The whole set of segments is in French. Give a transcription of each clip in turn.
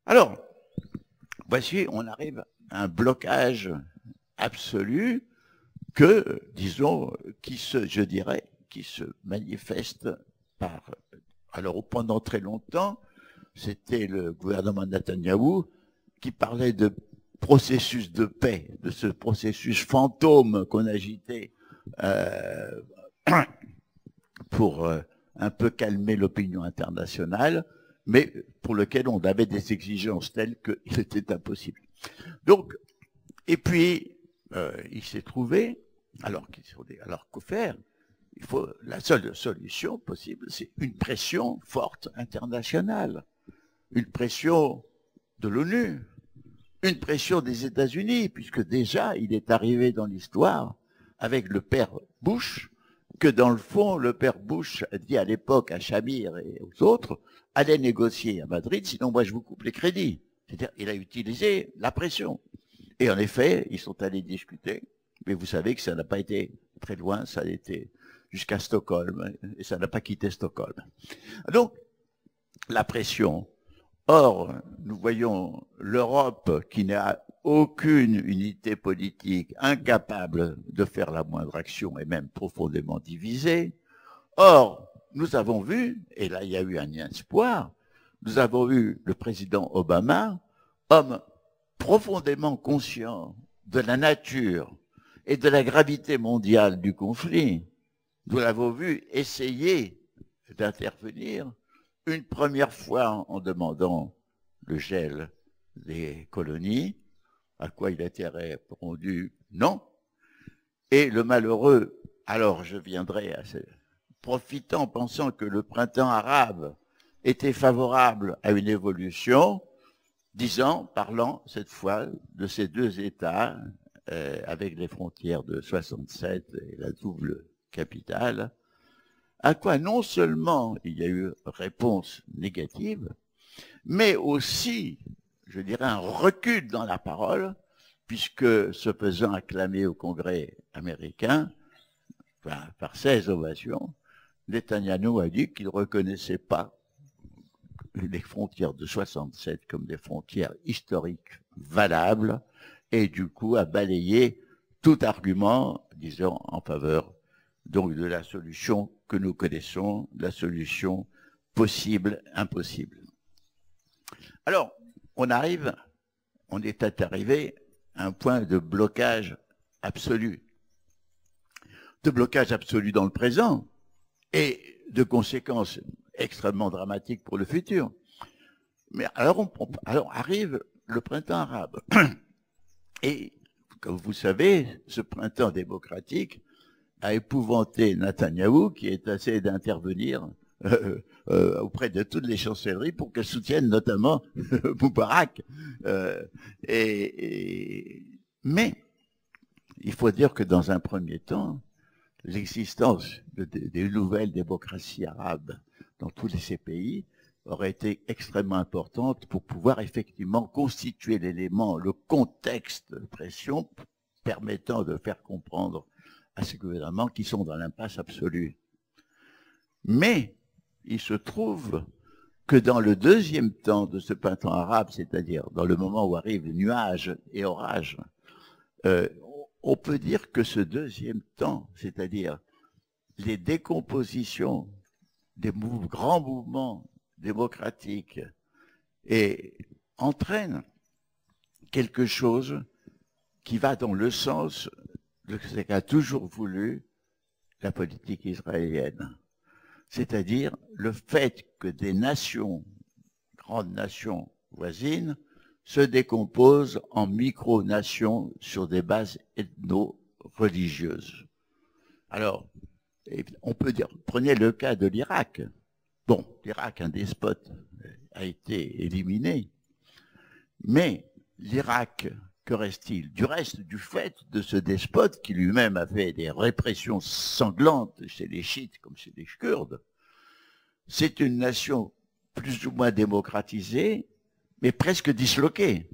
Alors, voici, on arrive à un blocage absolu que, disons, je dirais, qui se manifeste par... Alors, pendant très longtemps, c'était le gouvernement de Netanyahou qui parlait de processus de paix, de ce processus fantôme qu'on agitait euh, pour un peu calmer l'opinion internationale, mais pour lequel on avait des exigences telles qu'il était impossible. Donc, et puis, il s'est trouvé, alors qu'au faire, la seule solution possible, c'est une pression forte internationale, une pression de l'ONU, une pression des États-Unis, puisque déjà, il est arrivé dans l'histoire, avec le père Bush, que dans le fond, le père Bush a dit à l'époque à Shamir et aux autres, allez négocier à Madrid, sinon moi je vous coupe les crédits. C'est-à-dire, il a utilisé la pression. Et en effet, ils sont allés discuter, mais vous savez que ça n'a pas été très loin, ça a été jusqu'à Stockholm, et ça n'a pas quitté Stockholm. Donc, la pression. Or, nous voyons l'Europe qui n'a aucune unité politique, incapable de faire la moindre action et même profondément divisée. Or, nous avons vu, et là il y a eu un espoir, nous avons eu le président Obama, homme profondément conscient de la nature et de la gravité mondiale du conflit. Nous l'avons vu essayer d'intervenir une première fois en demandant le gel des colonies, à quoi il a été répondu non. Et le malheureux, alors je viendrai à ce, profitant, pensant que le printemps arabe était favorable à une évolution, parlant cette fois de ces deux États avec les frontières de 67 et la double capitale, à quoi non seulement il y a eu réponse négative, mais aussi, je dirais, un recul dans la parole, puisque se faisant acclamer au Congrès américain, enfin, par 16 ovations, Netanyahou a dit qu'il ne reconnaissait pas les frontières de 67 comme des frontières historiques valables, et du coup a balayé tout argument, disons, en faveur donc de la solution que nous connaissons, la solution possible, impossible. Alors, on est arrivé à un point de blocage absolu. De blocage absolu dans le présent et de conséquences extrêmement dramatiques pour le futur. Mais alors arrive le printemps arabe. Et, comme vous savez, ce printemps démocratique a épouvanté Netanyahou, qui est essayé d'intervenir auprès de toutes les chancelleries pour qu'elles soutiennent notamment Moubarak. Mais il faut dire que dans un premier temps, l'existence des nouvelles démocraties arabes dans tous ces pays aurait été extrêmement importante pour pouvoir effectivement constituer l'élément, le contexte de pression permettant de faire comprendre à ces gouvernements qui sont dans l'impasse absolue. Mais il se trouve que dans le deuxième temps de ce printemps arabe, c'est-à-dire dans le moment où arrivent nuages et orages, on peut dire que ce deuxième temps, c'est-à-dire les décompositions des grands mouvements démocratiques, entraîne quelque chose qui va dans le sens de ce qu'a toujours voulu la politique israélienne. C'est-à-dire le fait que des nations, grandes nations voisines, se décomposent en micro-nations sur des bases ethno-religieuses. Alors, on peut dire, prenez le cas de l'Irak. Bon, l'Irak, un despote, a été éliminé, mais l'Irak, que reste-t-il? Du reste, du fait de ce despote qui lui-même a fait des répressions sanglantes chez les chiites comme chez les Kurdes, c'est une nation plus ou moins démocratisée, mais presque disloquée.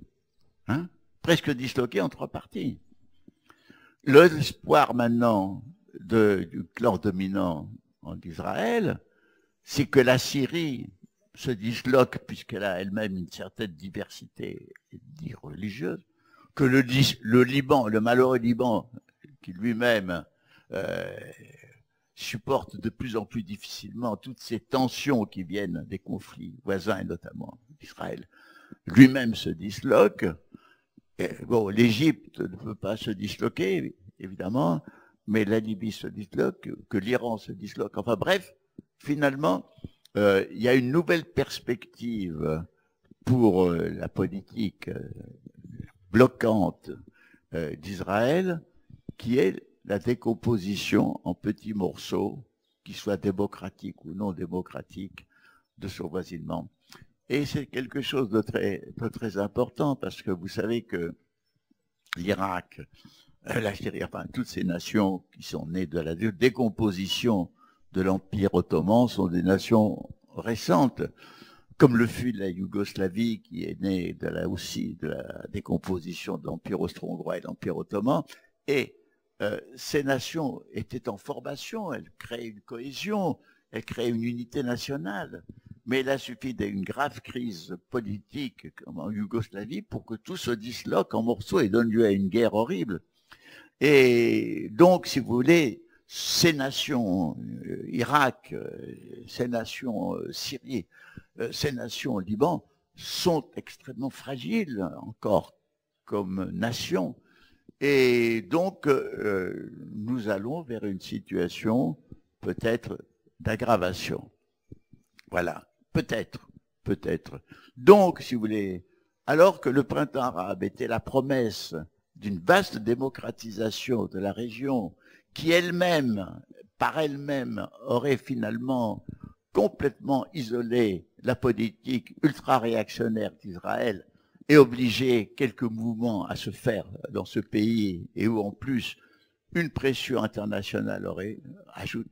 Hein, presque disloquée en trois parties. L'espoir maintenant du clan dominant en Israël, c'est que la Syrie se disloque, puisqu'elle a elle-même une certaine diversité religieuse, que le Liban, le malheureux Liban, qui lui-même supporte de plus en plus difficilement toutes ces tensions qui viennent des conflits voisins, et notamment d'Israël, lui-même se disloque. Bon, l'Égypte ne peut pas se disloquer, évidemment, mais la Libye se disloque, que l'Iran se disloque. Enfin bref, finalement, il y a une nouvelle perspective pour la politique bloquante d'Israël, qui est la décomposition en petits morceaux, qui soient démocratiques ou non démocratiques, de son voisinement. Et c'est quelque chose de très important, parce que vous savez que l'Irak, la Syrie, enfin toutes ces nations qui sont nées de la décomposition de l'Empire ottoman sont des nations récentes, comme le fut la Yougoslavie, qui est née aussi de la décomposition de l'Empire austro-hongrois et de l'Empire ottoman. Et ces nations étaient en formation, elles créaient une cohésion, elles créaient une unité nationale. Mais il a suffi d'une grave crise politique comme en Yougoslavie pour que tout se disloque en morceaux et donne lieu à une guerre horrible. Et donc, si vous voulez, ces nations Irak, ces nations Syrie, ces nations Liban sont extrêmement fragiles encore comme nations. Et donc, nous allons vers une situation peut-être d'aggravation. Voilà, peut-être. Donc, si vous voulez, alors que le printemps arabe était la promesse d'une vaste démocratisation de la région, qui elle-même, par elle-même, aurait finalement complètement isolé la politique ultra-réactionnaire d'Israël et obligé quelques mouvements à se faire dans ce pays, et où en plus une pression internationale aurait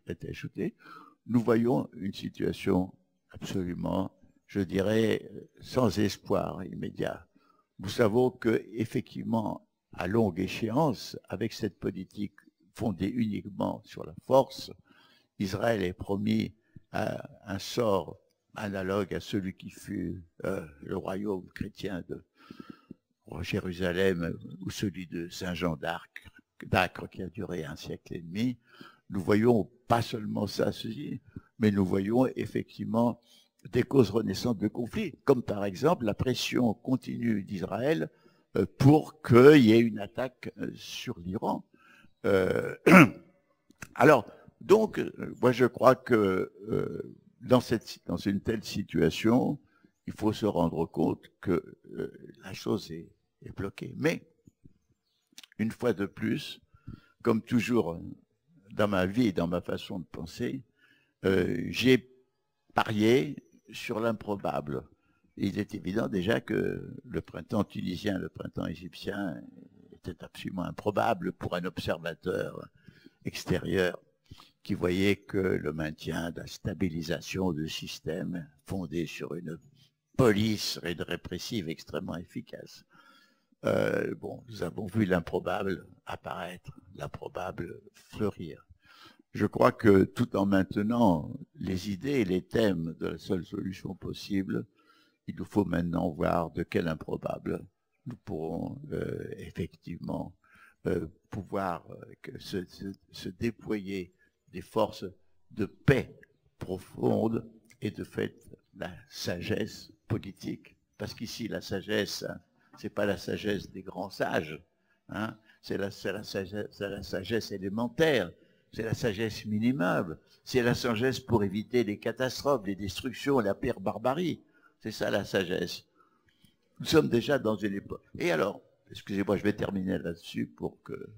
été ajoutée, nous voyons une situation absolument, je dirais, sans espoir immédiat. Nous savons qu'effectivement, à longue échéance, avec cette politique fondée uniquement sur la force, Israël est promis à un sort analogue à celui qui fut le royaume chrétien de Jérusalem ou celui de Saint-Jean d'Acre qui a duré un siècle et demi. Nous voyons pas seulement ça, mais nous voyons effectivement des causes renaissantes de conflits, comme par exemple la pression continue d'Israël pour qu'il y ait une attaque sur l'Iran. Alors, donc, moi je crois que dans une telle situation, il faut se rendre compte que la chose est bloquée. Mais, une fois de plus, comme toujours dans ma vie et dans ma façon de penser, j'ai parié sur l'improbable. Il est évident déjà que le printemps tunisien, le printemps égyptien était absolument improbable pour un observateur extérieur qui voyait que le maintien de la stabilisation du système fondé sur une police répressive extrêmement efficace. Bon, nous avons vu l'improbable apparaître, l'improbable fleurir. Je crois que tout en maintenant les idées et les thèmes de la seule solution possible, il nous faut maintenant voir de quel improbable nous pourrons effectivement pouvoir se déployer des forces de paix profonde et de fait la sagesse politique. Parce qu'ici, la sagesse, c'est pas la sagesse des grands sages, hein, c'est la sagesse élémentaire. C'est la sagesse minimale, c'est la sagesse pour éviter les catastrophes, les destructions, la pire barbarie. C'est ça la sagesse. Nous sommes déjà dans une époque. Et alors, excusez-moi, je vais terminer là-dessus pour que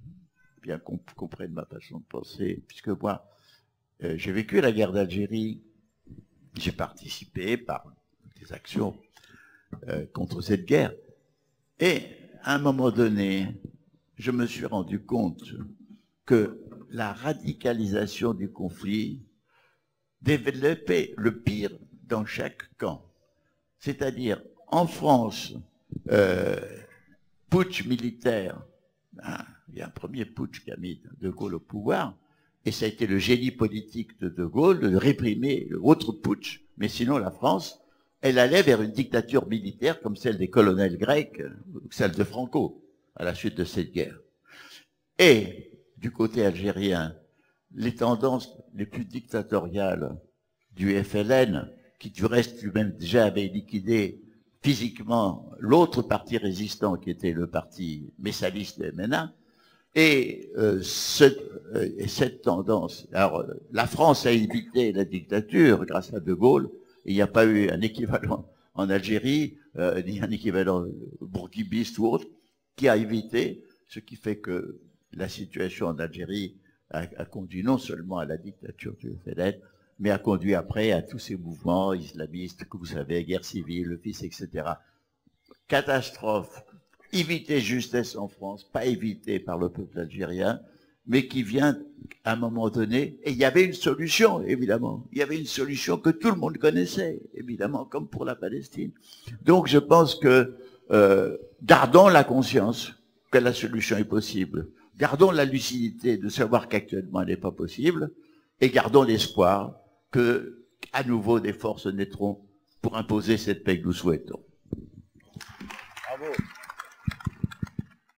bien qu'on comprenne ma façon de penser, puisque moi, j'ai vécu la guerre d'Algérie, j'ai participé par des actions contre cette guerre, et à un moment donné, je me suis rendu compte que la radicalisation du conflit développait le pire dans chaque camp. C'est-à-dire, en France, putsch militaire, hein, il y a un premier putsch qui a mis De Gaulle au pouvoir, et ça a été le génie politique de De Gaulle de réprimer l'autre putsch. Mais sinon, la France elle allait vers une dictature militaire comme celle des colonels grecs, ou celle de Franco, à la suite de cette guerre. Et, du côté algérien, les tendances les plus dictatoriales du FLN, qui du reste lui-même déjà avait liquidé physiquement l'autre parti résistant qui était le parti messaliste de MNA, et cette tendance, alors la France a évité la dictature grâce à De Gaulle, il n'y a pas eu un équivalent en Algérie, ni un équivalent bourguibiste ou autre, qui a évité, ce qui fait que la situation en Algérie a conduit non seulement à la dictature du FLN, mais a conduit après à tous ces mouvements islamistes que vous savez, guerre civile, le fils, etc. Catastrophe, évitée justesse en France, pas évitée par le peuple algérien, mais qui vient à un moment donné, et il y avait une solution, évidemment. Il y avait une solution que tout le monde connaissait, évidemment, comme pour la Palestine. Donc je pense que gardons la conscience que la solution est possible. Gardons la lucidité de savoir qu'actuellement elle n'est pas possible, et gardons l'espoir que, à nouveau, des forces naîtront pour imposer cette paix que nous souhaitons. Bravo.